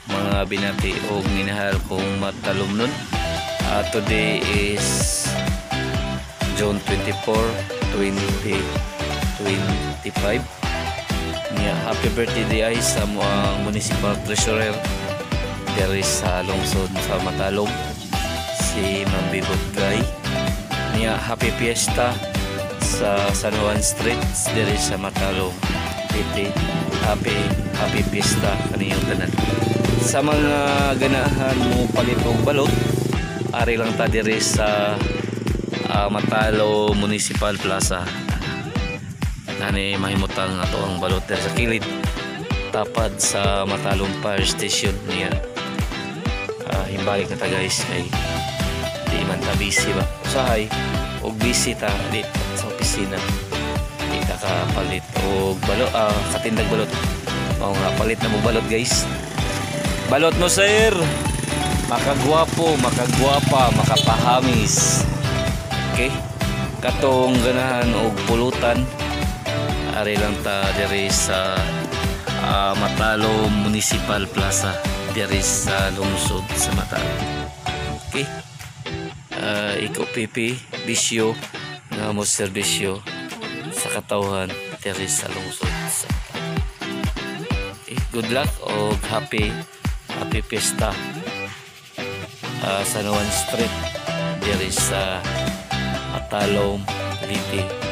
Mga binati o minahal kong matalom nun. Today is June 24, 2025. Happy birthday di ay sa mga municipal treasurer dari sa lungsod sa Matalom, si Mambibot Guy. Happy fiesta sa San Juan Street dari sa Matalom. Happy fiesta kaniyong tanan. Sa mga ganahan mo palitong balot, ari lang ta diri sa Matalo Municipal Plaza. Nani mahimutang ato ang balot diri sa kilid tapad sa Matalom Fire Station niya. Himbalik na ta guys kay di man ta busy ba usahay og busy ta di sa opisina. Di ta kapalit og balot, katindag balot. Mao nga palit na mo balot guys. Balot mo sir, makagwapo, makagwapa, makapahamis. Okay, katong ganahan og pulutan ari lang ta diri sa Matalo Municipal Plaza diri sa lungsod sa Matalo. Okay, ikaw pipi bisyo nga mo serbisyo sa katawhan diri sa lungsod sa Matalo. Okay, good luck o happy fiesta San Juan Street diri sa Matalom, Liti.